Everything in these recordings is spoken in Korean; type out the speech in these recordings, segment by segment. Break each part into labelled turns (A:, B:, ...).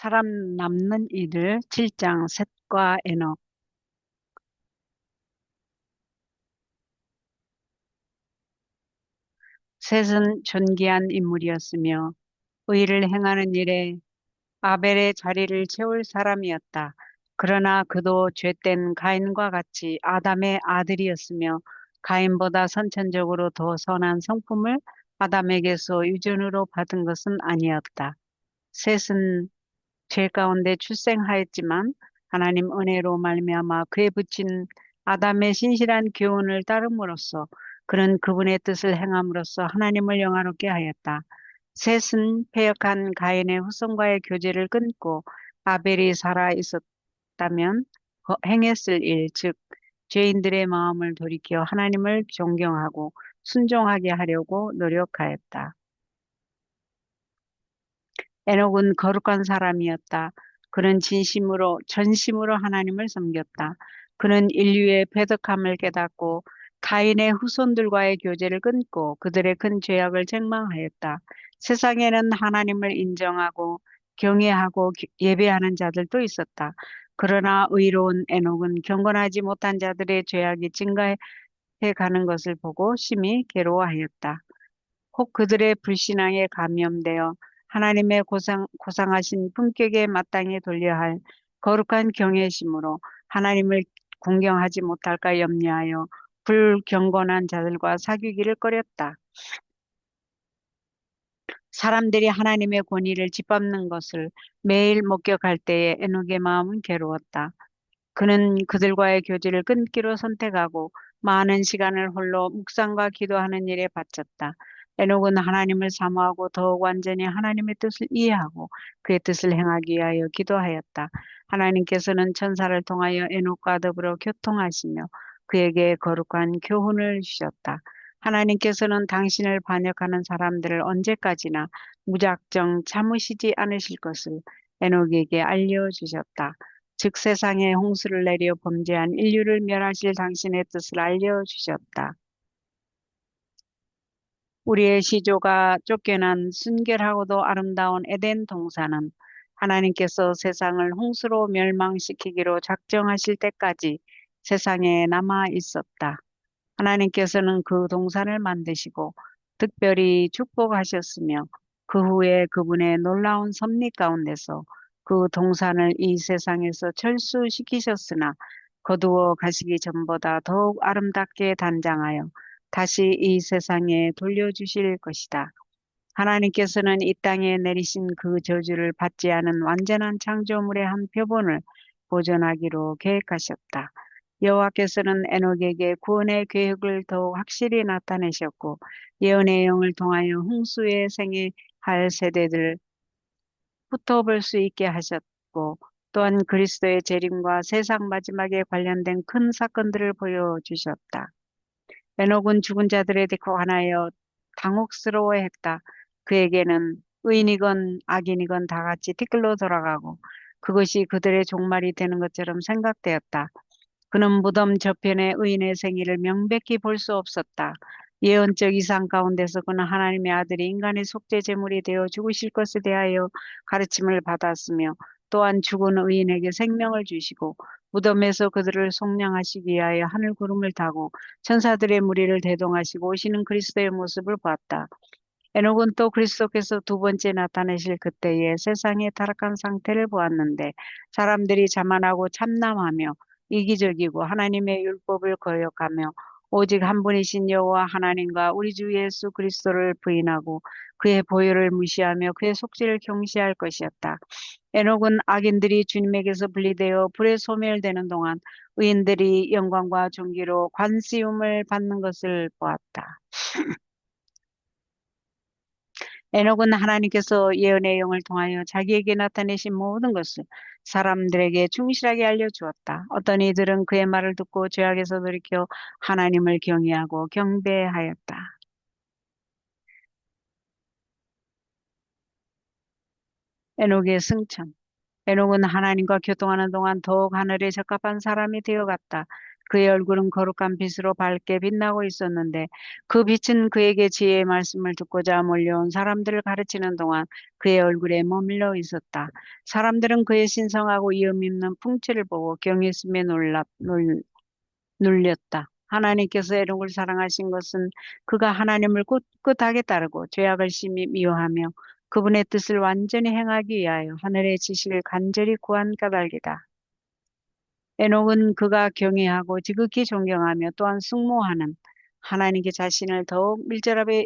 A: 사람 남는 이들 7장 셋과 에녹. 셋은 존귀한 인물이었으며 의를 행하는 일에 아벨의 자리를 채울 사람이었다. 그러나 그도 죄된 가인과 같이 아담의 아들이었으며 가인보다 선천적으로 더 선한 성품을 아담에게서 유전으로 받은 것은 아니었다. 셋은 죄 가운데 출생하였지만 하나님 은혜로 말미암아 그에 붙인 아담의 신실한 교훈을 따름으로써 그는 그분의 뜻을 행함으로써 하나님을 영화롭게 하였다. 셋은 패역한 가인의 후손과의 교제를 끊고 아벨이 살아 있었다면 행했을 일, 즉 죄인들의 마음을 돌이켜 하나님을 존경하고 순종하게 하려고 노력하였다. 에녹은 거룩한 사람이었다. 그는 전심으로 하나님을 섬겼다. 그는 인류의 패덕함을 깨닫고 가인의 후손들과의 교제를 끊고 그들의 큰 죄악을 책망하였다. 세상에는 하나님을 인정하고 경외하고 예배하는 자들도 있었다. 그러나 의로운 에녹은 경건하지 못한 자들의 죄악이 증가해 가는 것을 보고 심히 괴로워하였다. 혹 그들의 불신앙에 감염되어 하나님의 고상하신 품격에 마땅히 돌려야 할 거룩한 경외심으로 하나님을 공경하지 못할까 염려하여 불경건한 자들과 사귀기를 꺼렸다. 사람들이 하나님의 권위를 짓밟는 것을 매일 목격할 때에 에녹의 마음은 괴로웠다. 그는 그들과의 교제를 끊기로 선택하고 많은 시간을 홀로 묵상과 기도하는 일에 바쳤다. 에녹은 하나님을 사모하고 더욱 완전히 하나님의 뜻을 이해하고 그의 뜻을 행하기 위하여 기도하였다. 하나님께서는 천사를 통하여 에녹과 더불어 교통하시며 그에게 거룩한 교훈을 주셨다. 하나님께서는 당신을 반역하는 사람들을 언제까지나 무작정 참으시지 않으실 것을 에녹에게 알려주셨다. 즉 세상에 홍수를 내려 범죄한 인류를 멸하실 당신의 뜻을 알려주셨다. 우리의 시조가 쫓겨난 순결하고도 아름다운 에덴 동산은 하나님께서 세상을 홍수로 멸망시키기로 작정하실 때까지 세상에 남아 있었다. 하나님께서는 그 동산을 만드시고 특별히 축복하셨으며 그 후에 그분의 놀라운 섭리 가운데서 그 동산을 이 세상에서 철수시키셨으나 거두어 가시기 전보다 더욱 아름답게 단장하여 다시 이 세상에 돌려주실 것이다. 하나님께서는 이 땅에 내리신 그 저주를 받지 않은 완전한 창조물의 한 표본을 보존하기로 계획하셨다. 여호와께서는 에녹에게 구원의 계획을 더욱 확실히 나타내셨고 예언의 영을 통하여 홍수의 생애할 세대들 훑어볼 수 있게 하셨고 또한 그리스도의 재림과 세상 마지막에 관련된 큰 사건들을 보여주셨다. 에녹은 죽은 자들에 관하여 당혹스러워했다. 그에게는 의인이건 악인이건 다 같이 티끌로 돌아가고 그것이 그들의 종말이 되는 것처럼 생각되었다. 그는 무덤 저편의 의인의 생일을 명백히 볼 수 없었다. 예언적 이상 가운데서 그는 하나님의 아들이 인간의 속죄 제물이 되어 죽으실 것에 대하여 가르침을 받았으며 또한 죽은 의인에게 생명을 주시고 무덤에서 그들을 속량하시기 위하여 하늘 구름을 타고 천사들의 무리를 대동하시고 오시는 그리스도의 모습을 보았다. 에녹은 또 그리스도께서 두 번째 나타내실 그때의 세상의 타락한 상태를 보았는데 사람들이 자만하고 참남하며 이기적이고 하나님의 율법을 거역하며 오직 한 분이신 여호와 하나님과 우리 주 예수 그리스도를 부인하고 그의 보혈을 무시하며 그의 속죄를 경시할 것이었다. 에녹은 악인들이 주님에게서 분리되어 불에 소멸되는 동안 의인들이 영광과 존귀로 관시움을 받는 것을 보았다. 에녹은 하나님께서 예언의 영을 통하여 자기에게 나타내신 모든 것을 사람들에게 충실하게 알려주었다. 어떤 이들은 그의 말을 듣고 죄악에서 돌이켜 하나님을 경외하고 경배하였다. 에녹의 승천. 에녹은 하나님과 교통하는 동안 더욱 하늘에 적합한 사람이 되어갔다. 그의 얼굴은 거룩한 빛으로 밝게 빛나고 있었는데 그 빛은 그에게 지혜의 말씀을 듣고자 몰려온 사람들을 가르치는 동안 그의 얼굴에 머물러 있었다. 사람들은 그의 신성하고 이음 있는 풍채를 보고 경외심에 눌렸다. 하나님께서 에녹을 사랑하신 것은 그가 하나님을 꿋꿋하게 따르고 죄악을 심히 미워하며 그분의 뜻을 완전히 행하기 위하여 하늘의 지식을 간절히 구한 까닭이다. 에녹은 그가 경외하고 지극히 존경하며 또한 숙모하는 하나님께 자신을 더욱 밀접하게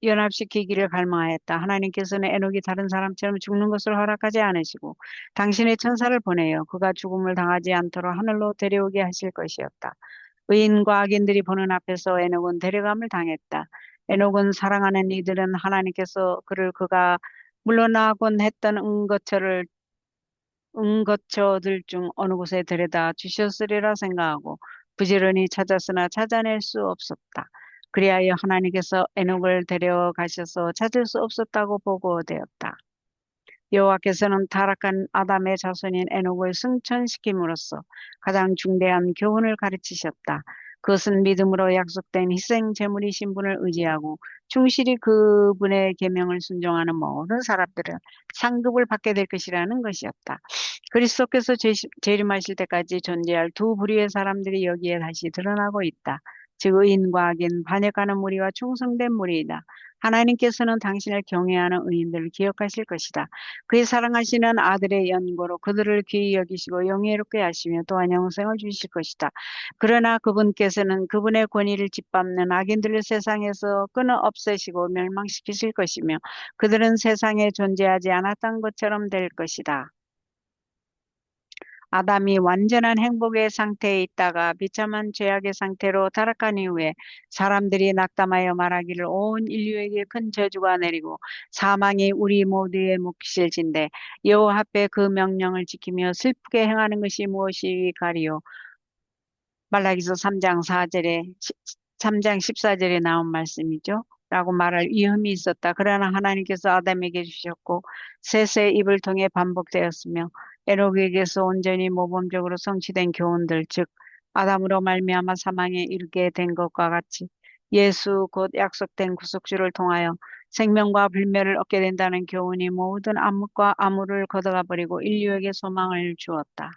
A: 연합시키기를 갈망하였다. 하나님께서는 에녹이 다른 사람처럼 죽는 것을 허락하지 않으시고 당신의 천사를 보내어 그가 죽음을 당하지 않도록 하늘로 데려오게 하실 것이었다. 의인과 악인들이 보는 앞에서 에녹은 데려감을 당했다. 에녹은 사랑하는 이들은 하나님께서 그가 물러나곤 했던 은거처들 중 어느 곳에 데려다 주셨으리라 생각하고 부지런히 찾았으나 찾아낼 수 없었다. 그리하여 하나님께서 에녹을 데려가셔서 찾을 수 없었다고 보고되었다. 여호와께서는 타락한 아담의 자손인 에녹을 승천시킴으로써 가장 중대한 교훈을 가르치셨다. 그것은 믿음으로 약속된 희생 제물이 신분을 의지하고 충실히 그분의 계명을 순종하는 모든 사람들은 상급을 받게 될 것이라는 것이었다. 그리스도께서 재림하실 때까지 존재할 두 부류의 사람들이 여기에 다시 드러나고 있다. 즉 의인과 악인, 반역하는 무리와 충성된 무리이다. 하나님께서는 당신을 경외하는 의인들을 기억하실 것이다. 그의 사랑하시는 아들의 연고로 그들을 귀히 여기시고 영예롭게 하시며 또한 영생을 주실 것이다. 그러나 그분께서는 그분의 권위를 짓밟는 악인들을 세상에서 끊어 없애시고 멸망시키실 것이며 그들은 세상에 존재하지 않았던 것처럼 될 것이다. 아담이 완전한 행복의 상태에 있다가 비참한 죄악의 상태로 타락한 이후에 사람들이 낙담하여 말하기를 온 인류에게 큰 저주가 내리고 사망이 우리 모두의 몫일진데 여호와 앞에 그 명령을 지키며 슬프게 행하는 것이 무엇이가리요. 말라기서 3장 4절에 3장 14절에 나온 말씀이죠. 라고 말할 위험이 있었다. 그러나 하나님께서 아담에게 주셨고 셋의 입을 통해 반복되었으며 에녹에게서 온전히 모범적으로 성취된 교훈들, 즉 아담으로 말미암아 사망에 이르게 된 것과 같이 예수 곧 약속된 구속주를 통하여 생명과 불멸을 얻게 된다는 교훈이 모든 암흑과 암울을 걷어가 버리고 인류에게 소망을 주었다.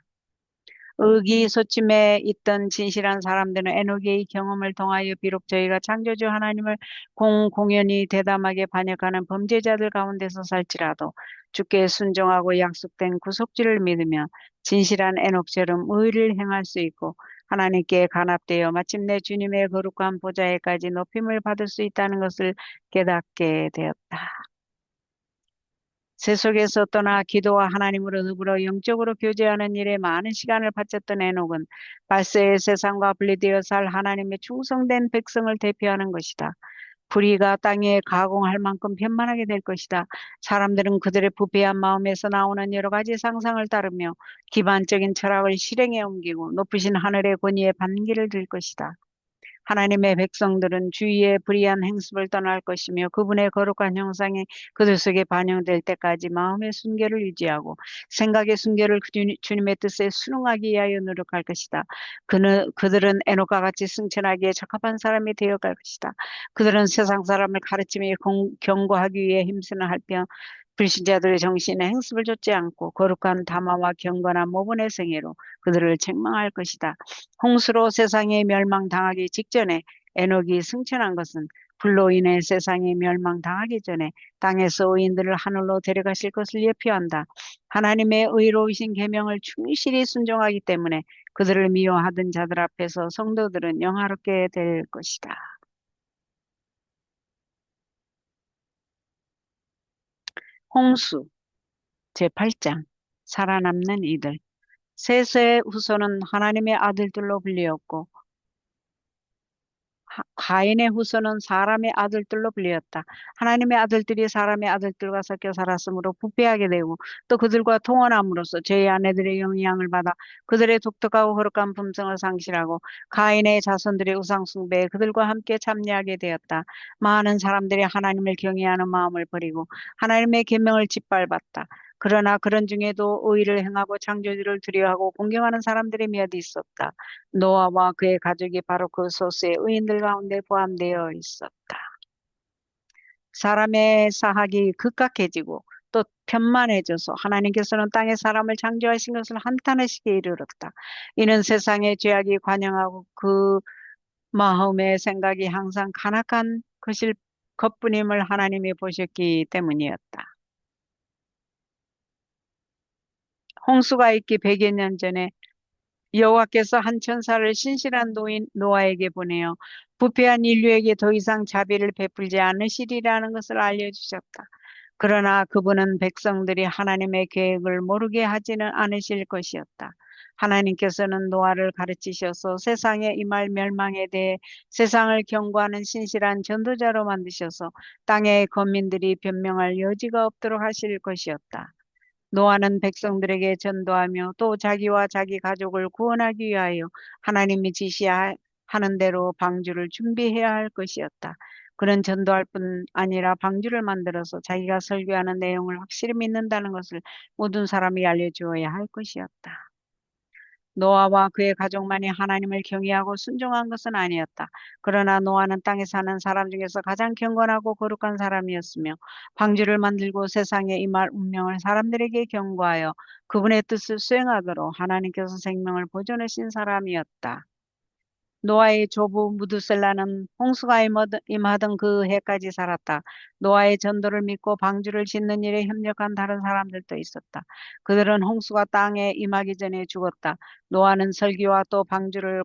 A: 의기소침해 있던 진실한 사람들은 에녹의 이 경험을 통하여 비록 저희가 창조주 하나님을 공연히 대담하게 반역하는 범죄자들 가운데서 살지라도 주께 순종하고 약속된 구속주를 믿으며 진실한 에녹처럼 의를 행할 수 있고 하나님께 간합되어 마침내 주님의 거룩한 보좌에까지 높임을 받을 수 있다는 것을 깨닫게 되었다. 세속에서 떠나 기도와 하나님으로 더불어 영적으로 교제하는 일에 많은 시간을 바쳤던 에녹은 발세의 세상과 분리되어 살 하나님의 충성된 백성을 대표하는 것이다. 불의가 땅에 가공할 만큼 편만하게 될 것이다. 사람들은 그들의 부패한 마음에서 나오는 여러 가지 상상을 따르며 기반적인 철학을 실행에 옮기고 높으신 하늘의 권위에 반기를 들 것이다. 하나님의 백성들은 주위의 불의한 행습을 떠날 것이며 그분의 거룩한 형상이 그들 속에 반영될 때까지 마음의 순결을 유지하고 생각의 순결을 주님의 뜻에 순응하기 위하여 노력할 것이다. 그들은 에녹과 같이 승천하기에 적합한 사람이 되어갈 것이다. 그들은 세상 사람을 가르치며 경고하기 위해 힘쓰는 할편 불신자들의 정신에 행습을 좇지 않고 거룩한 담화와 경건한 모본의 생애로 그들을 책망할 것이다. 홍수로 세상에 멸망당하기 직전에 에녹이 승천한 것은 불로 인해 세상에 멸망당하기 전에 땅에서 의인들을 하늘로 데려가실 것을 예표한다. 하나님의 의로우신 계명을 충실히 순종하기 때문에 그들을 미워하던 자들 앞에서 성도들은 영화롭게 될 것이다. 홍수 제8장 살아남는 이들. 셋의 후손은 하나님의 아들들로 불리었고 가인의 후손은 사람의 아들들로 불리었다. 하나님의 아들들이 사람의 아들들과 섞여 살았으므로 부패하게 되고 또 그들과 통혼함으로써 죄의 아내들의 영향을 받아 그들의 독특하고 거룩한 품성을 상실하고 가인의 자손들의 우상 숭배에 그들과 함께 참여하게 되었다. 많은 사람들이 하나님을 경외하는 마음을 버리고 하나님의 계명을 짓밟았다. 그러나 그런 중에도 의를 행하고 창조주를 두려워하고 공경하는 사람들이 몇 있었다. 노아와 그의 가족이 바로 그 소수의 의인들 가운데 포함되어 있었다. 사람의 사학이 급각해지고 또 편만해져서 하나님께서는 땅에 사람을 창조하신 것을 한탄하시게 이르렀다. 이는 세상의 죄악이 관영하고 그 마음의 생각이 항상 간악한 것뿐임을 하나님이 보셨기 때문이었다. 홍수가 있기 100여 년 전에 여호와께서 한 천사를 신실한 노인 노아에게 보내어 부패한 인류에게 더 이상 자비를 베풀지 않으시리라는 것을 알려주셨다. 그러나 그분은 백성들이 하나님의 계획을 모르게 하지는 않으실 것이었다. 하나님께서는 노아를 가르치셔서 세상에 임할 멸망에 대해 세상을 경고하는 신실한 전도자로 만드셔서 땅의 거민들이 변명할 여지가 없도록 하실 것이었다. 노아는 백성들에게 전도하며 또 자기와 자기 가족을 구원하기 위하여 하나님이 지시하는 대로 방주를 준비해야 할 것이었다. 그는 전도할 뿐 아니라 방주를 만들어서 자기가 설교하는 내용을 확실히 믿는다는 것을 모든 사람이 알려주어야 할 것이었다. 노아와 그의 가족만이 하나님을 경외하고 순종한 것은 아니었다. 그러나 노아는 땅에 사는 사람 중에서 가장 경건하고 거룩한 사람이었으며 방주를 만들고 세상에 임할 운명을 사람들에게 경고하여 그분의 뜻을 수행하도록 하나님께서 생명을 보존하신 사람이었다. 노아의 조부 무드셀라는 홍수가 임하던 그 해까지 살았다. 노아의 전도를 믿고 방주를 짓는 일에 협력한 다른 사람들도 있었다. 그들은 홍수가 땅에 임하기 전에 죽었다. 노아는 설교와 또 방주를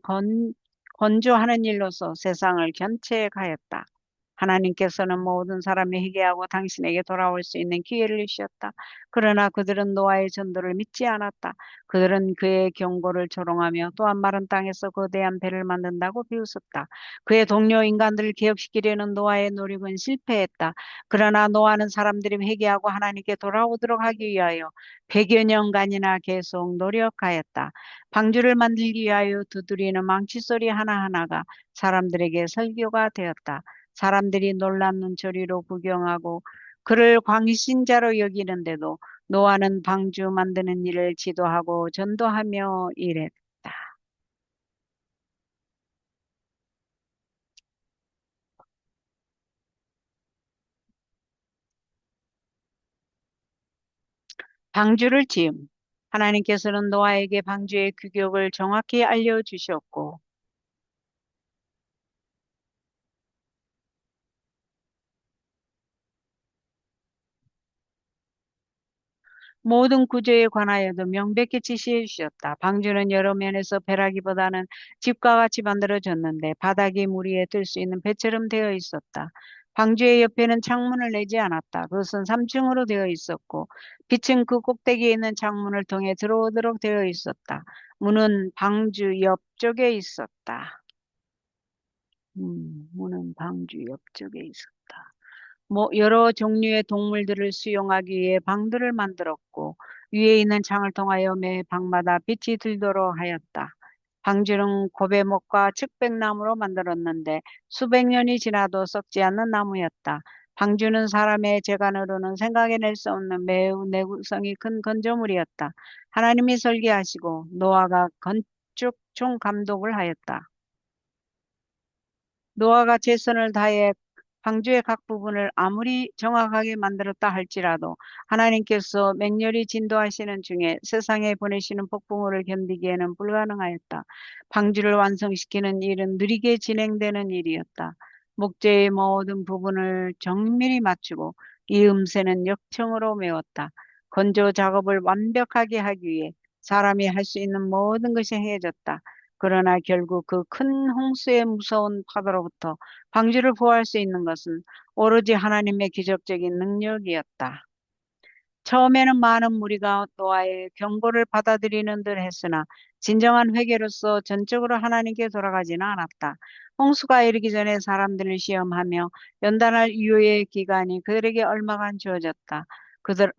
A: 건조하는 일로서 세상을 견책하였다. 하나님께서는 모든 사람이 회개하고 당신에게 돌아올 수 있는 기회를 주셨다. 그러나 그들은 노아의 전도를 믿지 않았다. 그들은 그의 경고를 조롱하며 또한 마른 땅에서 거대한 배를 만든다고 비웃었다. 그의 동료 인간들을 개혁시키려는 노아의 노력은 실패했다. 그러나 노아는 사람들이 회개하고 하나님께 돌아오도록 하기 위하여 100여 년간이나 계속 노력하였다. 방주를 만들기 위하여 두드리는 망치소리 하나하나가 사람들에게 설교가 되었다. 사람들이 놀란 눈초리로 구경하고 그를 광신자로 여기는데도 노아는 방주 만드는 일을 지도하고 전도하며 일했다. 방주를 지음. 하나님께서는 노아에게 방주의 규격을 정확히 알려주셨고 모든 구조에 관하여도 명백히 지시해 주셨다. 방주는 여러 면에서 벼라기보다는 집과 같이 만들어졌는데 바닥이 물 위에 들 수 있는 배처럼 되어 있었다. 방주의 옆에는 창문을 내지 않았다. 그것은 3층으로 되어 있었고 빛은 그 꼭대기에 있는 창문을 통해 들어오도록 되어 있었다. 문은 방주 옆쪽에 있었다. 문은 방주 옆쪽에 있었다. 여러 종류의 동물들을 수용하기 위해 방들을 만들었고 위에 있는 창을 통하여 매 방마다 빛이 들도록 하였다. 방주는 고배목과 측백나무로 만들었는데 수백 년이 지나도 썩지 않는 나무였다. 방주는 사람의 재간으로는 생각해낼 수 없는 매우 내구성이 큰 건조물이었다. 하나님이 설계하시고 노아가 건축 총감독을 하였다. 노아가 최선을 다해 방주의 각 부분을 아무리 정확하게 만들었다 할지라도 하나님께서 맹렬히 진도하시는 중에 세상에 보내시는 폭풍우를 견디기에는 불가능하였다. 방주를 완성시키는 일은 느리게 진행되는 일이었다. 목재의 모든 부분을 정밀히 맞추고 이 음새는 역청으로 메웠다. 건조 작업을 완벽하게 하기 위해 사람이 할 수 있는 모든 것이 행해졌다. 그러나 결국 그 큰 홍수의 무서운 파도로부터 방주를 구할 수 있는 것은 오로지 하나님의 기적적인 능력이었다. 처음에는 많은 무리가 노아의 경고를 받아들이는 듯 했으나 진정한 회개로서 전적으로 하나님께 돌아가지는 않았다. 홍수가 이르기 전에 사람들을 시험하며 연단할 유효의 기간이 그들에게 얼마간 주어졌다.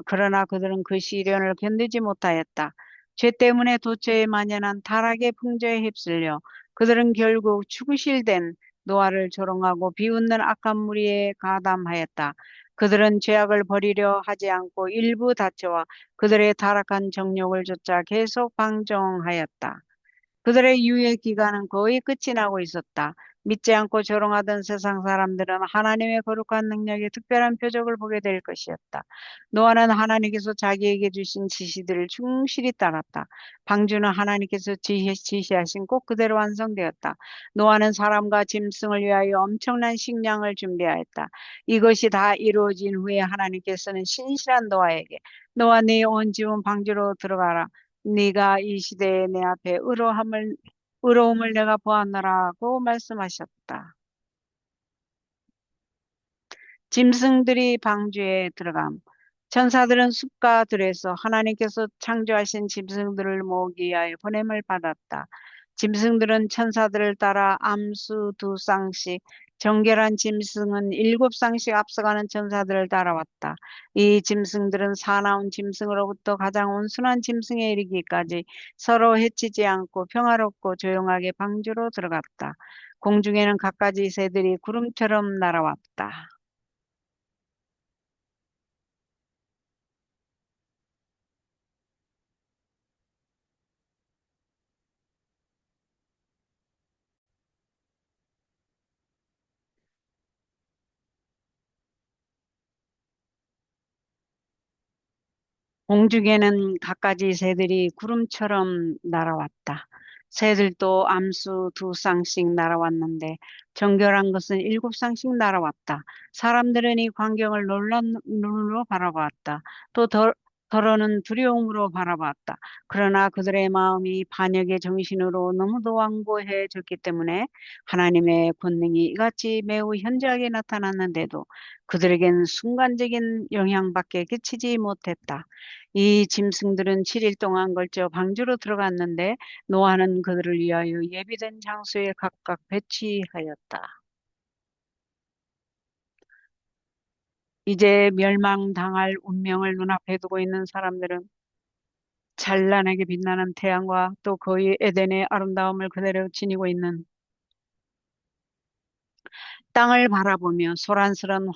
A: 그러나 그들은 그 시련을 견디지 못하였다. 죄 때문에 도처에 만연한 타락의 풍조에 휩쓸려 그들은 결국 죽으실된 노아를 조롱하고 비웃는 악한 무리에 가담하였다. 그들은 죄악을 버리려 하지 않고 일부 다처와 그들의 타락한 정욕을 좇아 계속 방종하였다. 그들의 유예 기간은 거의 끝이 나고 있었다. 믿지 않고 조롱하던 세상 사람들은 하나님의 거룩한 능력의 특별한 표적을 보게 될 것이었다. 노아는 하나님께서 자기에게 주신 지시들을 충실히 따랐다. 방주는 하나님께서 지시하신 꼭 그대로 완성되었다. 노아는 사람과 짐승을 위하여 엄청난 식량을 준비하였다. 이것이 다 이루어진 후에 하나님께서는 신실한 노아에게 노아 네 온 지은 방주로 들어가라. 네가 이 시대에 내 앞에 의로움을 내가 보았노라고 말씀하셨다. 짐승들이 방주에 들어감. 천사들은 숲과 들에서 하나님께서 창조하신 짐승들을 모으기 위하여 보냄을 받았다. 짐승들은 천사들을 따라 암수 두 쌍씩, 정결한 짐승은 일곱 쌍씩 앞서가는 천사들을 따라왔다. 이 짐승들은 사나운 짐승으로부터 가장 온순한 짐승에 이르기까지 서로 해치지 않고 평화롭고 조용하게 방주로 들어갔다. 공중에는 갖가지 새들이 구름처럼 날아왔다. 공중에는 갖가지 새들이 구름처럼 날아왔다. 새들도 암수 두 쌍씩 날아왔는데 정결한 것은 일곱 쌍씩 날아왔다. 사람들은 이 광경을 놀란 눈으로 바라보았다. 또 더러는 두려움으로 바라보았다. 그러나 그들의 마음이 반역의 정신으로 너무도 완고해졌기 때문에 하나님의 권능이 이같이 매우 현저하게 나타났는데도 그들에겐 순간적인 영향밖에 끼치지 못했다. 이 짐승들은 7일 동안 걸쳐 방주로 들어갔는데 노아는 그들을 위하여 예비된 장소에 각각 배치하였다. 이제 멸망당할 운명을 눈앞에 두고 있는 사람들은 찬란하게 빛나는 태양과 또 그의 에덴의 아름다움을 그대로 지니고 있는 땅을 바라보며 소란스런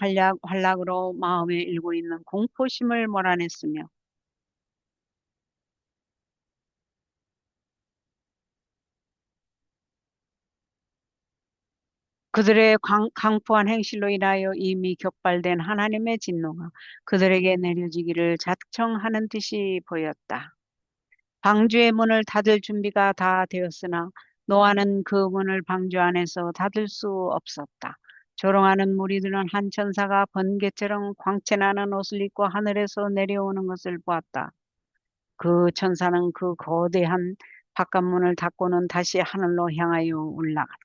A: 활락으로 마음에 일고 있는 공포심을 몰아냈으며 그들의 강포한 행실로 인하여 이미 격발된 하나님의 진노가 그들에게 내려지기를 자청하는 듯이 보였다. 방주의 문을 닫을 준비가 다 되었으나 노아는 그 문을 방주 안에서 닫을 수 없었다. 조롱하는 무리들은 한 천사가 번개처럼 광채나는 옷을 입고 하늘에서 내려오는 것을 보았다. 그 천사는 그 거대한 바깥문을 닫고는 다시 하늘로 향하여 올라갔다.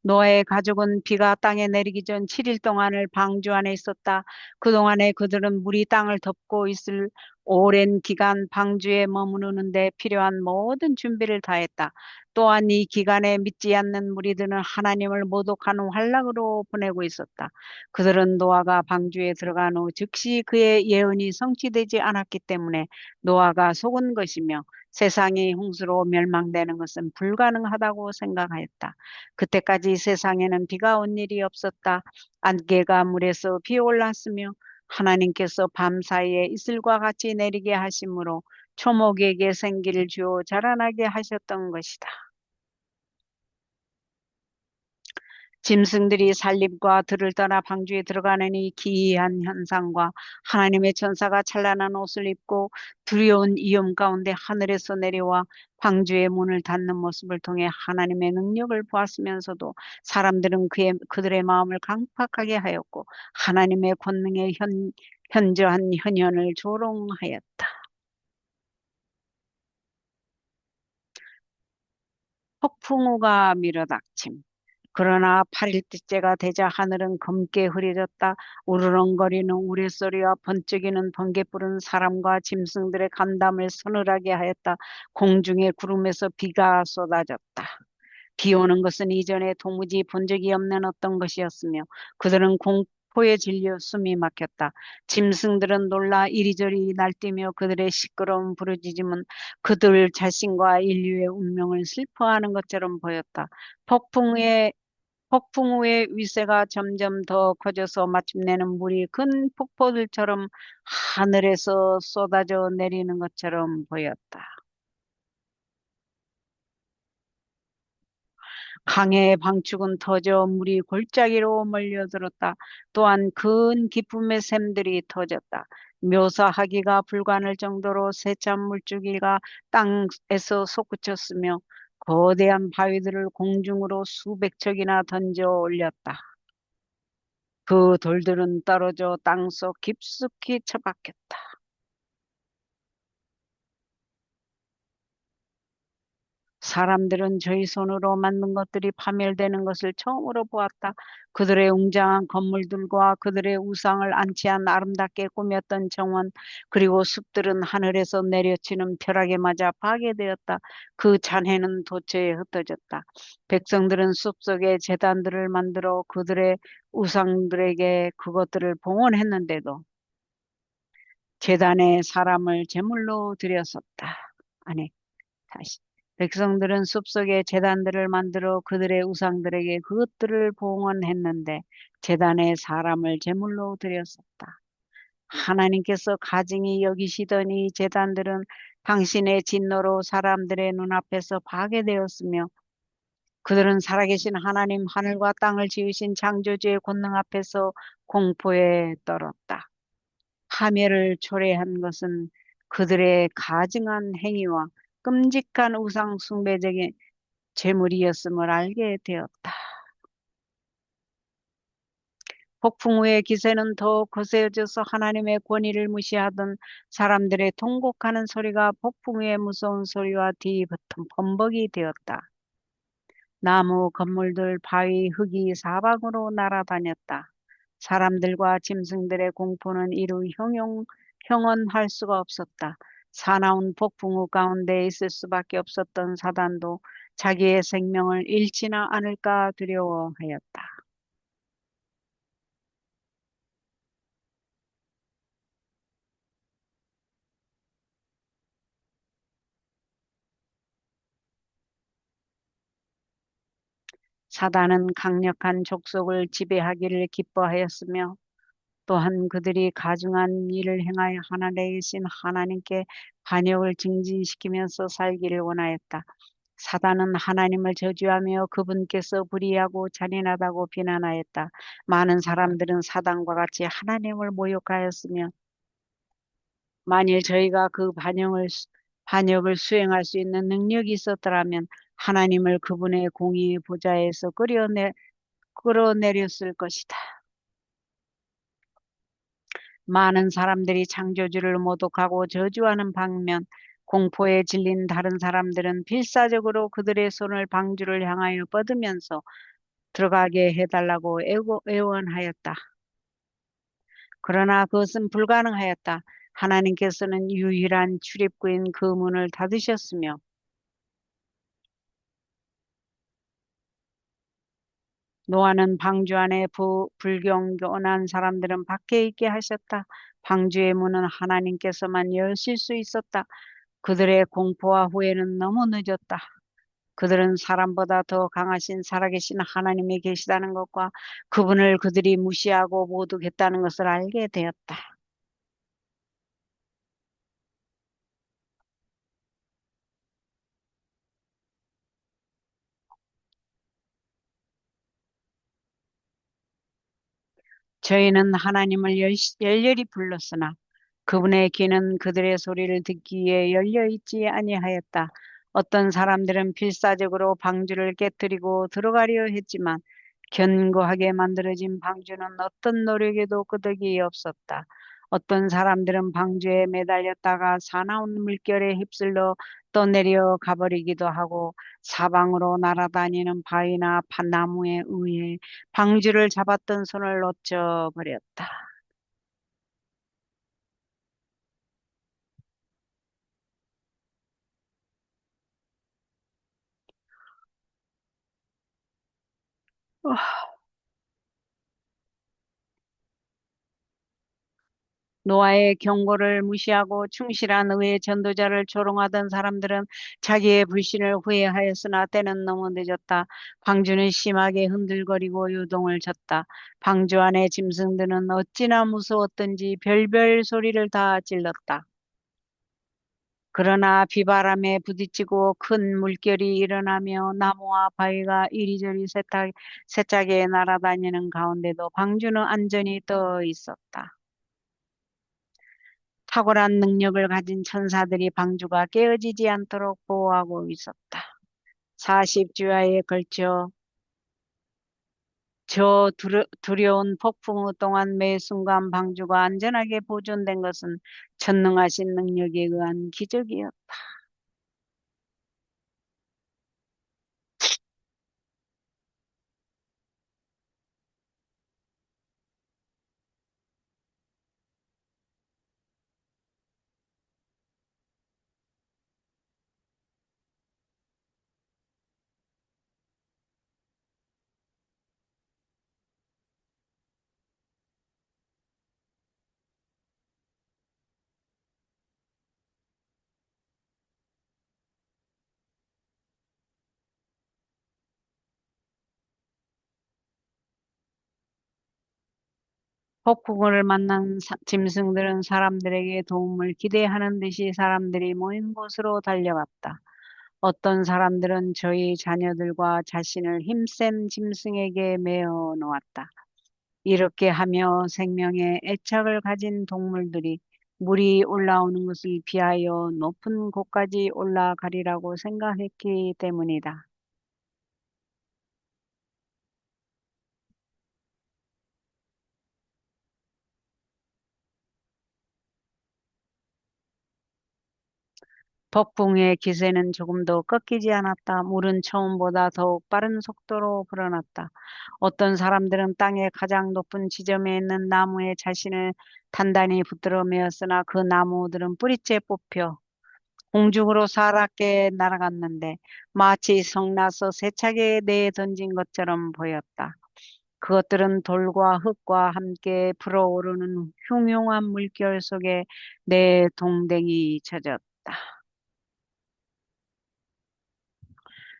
A: 노아의 가족은 비가 땅에 내리기 전 7일 동안을 방주 안에 있었다. 그동안에 그들은 물이 땅을 덮고 있을 오랜 기간 방주에 머무르는데 필요한 모든 준비를 다했다. 또한 이 기간에 믿지 않는 무리들은 하나님을 모독하는 환락으로 보내고 있었다. 그들은 노아가 방주에 들어간 후 즉시 그의 예언이 성취되지 않았기 때문에 노아가 속은 것이며 세상이 홍수로 멸망되는 것은 불가능하다고 생각하였다. 그때까지 세상에는 비가 온 일이 없었다. 안개가 물에서 비올랐으며 하나님께서 밤사이에 이슬과 같이 내리게 하심으로 초목에게 생기를 주어 자라나게 하셨던 것이다. 짐승들이 살림과 들을 떠나 방주에 들어가는 이 기이한 현상과 하나님의 천사가 찬란한 옷을 입고 두려운 위험 가운데 하늘에서 내려와 방주의 문을 닫는 모습을 통해 하나님의 능력을 보았으면서도 사람들은 그들의 마음을 강팍하게 하였고 하나님의 권능의 현저한 현현을 조롱하였다. 폭풍우가 밀어닥침. 그러나 8일째가 되자 하늘은 검게 흐려졌다. 우르렁거리는 우레소리와 번쩍이는 번개불은 사람과 짐승들의 간담을 서늘하게 하였다. 공중의 구름에서 비가 쏟아졌다. 비 오는 것은 이전에 도무지 본 적이 없는 어떤 것이었으며 그들은 공포에 질려 숨이 막혔다. 짐승들은 놀라 이리저리 날뛰며 그들의 시끄러운 부르짖음은 그들 자신과 인류의 운명을 슬퍼하는 것처럼 보였다. 폭풍에 폭풍우의 위세가 점점 더 커져서 마침내는 물이 큰 폭포들처럼 하늘에서 쏟아져 내리는 것처럼 보였다. 강의 방축은 터져 물이 골짜기로 몰려들었다. 또한 큰 기품의 샘들이 터졌다. 묘사하기가 불가할 정도로 세찬 물줄기가 땅에서 솟구쳤으며 거대한 바위들을 공중으로 수백 척이나 던져 올렸다. 그 돌들은 떨어져 땅속 깊숙이 처박혔다. 사람들은 저희 손으로 만든 것들이 파멸되는 것을 처음으로 보았다. 그들의 웅장한 건물들과 그들의 우상을 안치한 아름답게 꾸몄던 정원, 그리고 숲들은 하늘에서 내려치는 벼락에 맞아 파괴되었다. 그 잔해는 도처에 흩어졌다. 백성들은 숲속에 제단들을 만들어 그들의 우상들에게 그것들을 봉헌했는데도 제단에 사람을 제물로 드렸었다. 아니, 다시. 백성들은 숲속에 제단들을 만들어 그들의 우상들에게 그것들을 봉헌했는데 제단에 사람을 제물로 드렸었다. 하나님께서 가증히 여기시던 이 제단들은 당신의 진노로 사람들의 눈앞에서 파괴되었으며 그들은 살아계신 하나님 하늘과 땅을 지으신 창조주의 권능 앞에서 공포에 떨었다. 파멸을 초래한 것은 그들의 가증한 행위와 끔찍한 우상 숭배적인 재물이었음을 알게 되었다. 폭풍 후의 기세는 더욱 거세져서 하나님의 권위를 무시하던 사람들의 통곡하는 소리가 폭풍 후의 무서운 소리와 뒤붙은 범벅이 되었다. 나무, 건물들, 바위, 흙이 사방으로 날아다녔다. 사람들과 짐승들의 공포는 이루 형언할 수가 없었다. 사나운 폭풍우 가운데 있을 수밖에 없었던 사단도 자기의 생명을 잃지나 않을까 두려워하였다. 사단은 강력한 족속을 지배하기를 기뻐하였으며 또한 그들이 가증한 일을 행하여 하늘에 계신 하나님께 반역을 증진시키면서 살기를 원하였다. 사단은 하나님을 저주하며 그분께서 불의하고 잔인하다고 비난하였다. 많은 사람들은 사단과 같이 하나님을 모욕하였으며 만일 저희가 그 반역을 수행할 수 있는 능력이 있었더라면 하나님을 그분의 공의 보좌에서 끌어내렸을 것이다. 많은 사람들이 창조주를 모독하고 저주하는 반면 공포에 질린 다른 사람들은 필사적으로 그들의 손을 방주를 향하여 뻗으면서 들어가게 해달라고 애원하였다. 그러나 그것은 불가능하였다. 하나님께서는 유일한 출입구인 그 문을 닫으셨으며 노아는 방주 안에 불경건한 사람들은 밖에 있게 하셨다. 방주의 문은 하나님께서만 여실 수 있었다. 그들의 공포와 후회는 너무 늦었다. 그들은 사람보다 더 강하신 살아계신 하나님이 계시다는 것과 그분을 그들이 무시하고 모독했다는 것을 알게 되었다. 저희는 하나님을 열렬히 불렀으나 그분의 귀는 그들의 소리를 듣기에 열려 있지 아니하였다. 어떤 사람들은 필사적으로 방주를 깨뜨리고 들어가려 했지만 견고하게 만들어진 방주는 어떤 노력에도 끄덕이 없었다. 어떤 사람들은 방주에 매달렸다가 사나운 물결에 휩쓸려 떠내려 가버리기도 하고 사방으로 날아다니는 바위나 판나무에 의해 방주를 잡았던 손을 놓쳐버렸다. 노아의 경고를 무시하고 충실한 의의 전도자를 조롱하던 사람들은 자기의 불신을 후회하였으나 때는 너무 늦었다. 방주는 심하게 흔들거리고 요동을 쳤다. 방주 안의 짐승들은 어찌나 무서웠던지 별별 소리를 다 질렀다. 그러나 비바람에 부딪히고 큰 물결이 일어나며 나무와 바위가 이리저리 세차게 날아다니는 가운데도 방주는 안전히 떠 있었다. 탁월한 능력을 가진 천사들이 방주가 깨어지지 않도록 보호하고 있었다. 40주야에 걸쳐 두려운 폭풍 동안 매 순간 방주가 안전하게 보존된 것은 전능하신 능력에 의한 기적이었다. 폭풍을 만난 짐승들은 사람들에게 도움을 기대하는 듯이 사람들이 모인 곳으로 달려갔다. 어떤 사람들은 저희 자녀들과 자신을 힘센 짐승에게 메어 놓았다. 이렇게 하며 생명의 애착을 가진 동물들이 물이 올라오는 것을 피하여 높은 곳까지 올라가리라고 생각했기 때문이다. 폭풍의 기세는 조금도 꺾이지 않았다. 물은 처음보다 더욱 빠른 속도로 불어났다. 어떤 사람들은 땅의 가장 높은 지점에 있는 나무에 자신을 단단히 붙들어 매었으나 그 나무들은 뿌리째 뽑혀 공중으로 사납게 날아갔는데 마치 성나서 세차게 내던진 것처럼 보였다. 그것들은 돌과 흙과 함께 불어오르는 흉흉한 물결 속에 내 동댕이 젖었다.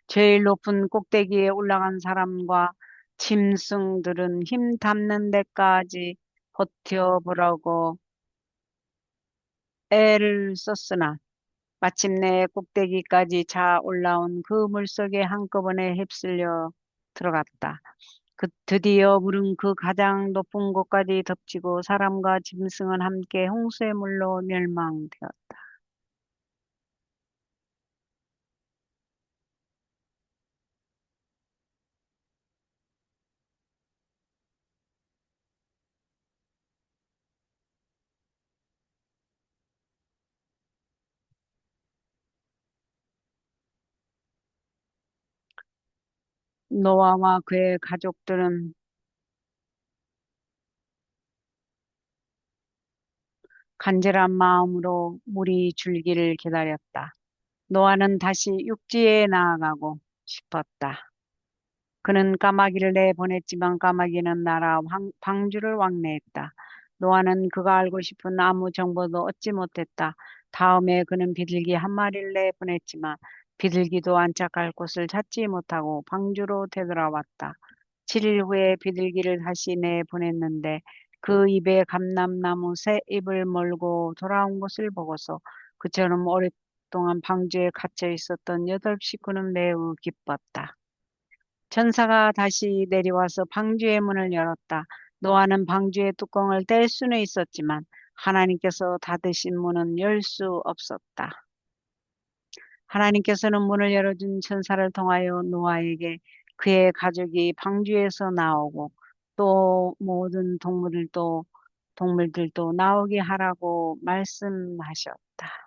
A: 제일 높은 꼭대기에 올라간 사람과 짐승들은 힘 닿는 데까지 버텨보라고 애를 썼으나 마침내 꼭대기까지 차 올라온 그 물속에 한꺼번에 휩쓸려 들어갔다. 드디어 물은 그 가장 높은 곳까지 덮치고 사람과 짐승은 함께 홍수의 물로 멸망되었다. 노아와 그의 가족들은 간절한 마음으로 물이 줄기를 기다렸다. 노아는 다시 육지에 나아가고 싶었다. 그는 까마귀를 내보냈지만 까마귀는 날아 방주를 왕래했다. 노아는 그가 알고 싶은 아무 정보도 얻지 못했다. 다음에 그는 비둘기 한 마리를 내보냈지만 비둘기도 안착할 곳을 찾지 못하고 방주로 되돌아왔다. 7일 후에 비둘기를 다시 내보냈는데 그 입에 감람나무 새 잎을 몰고 돌아온 것을 보고서 그처럼 오랫동안 방주에 갇혀 있었던 8식구는 매우 기뻤다. 천사가 다시 내려와서 방주의 문을 열었다. 노아는 방주의 뚜껑을 뗄 수는 있었지만 하나님께서 닫으신 문은 열 수 없었다. 하나님께서는 문을 열어준 천사를 통하여 노아에게 그의 가족이 방주에서 나오고 또 모든 동물들도 나오게 하라고 말씀하셨다.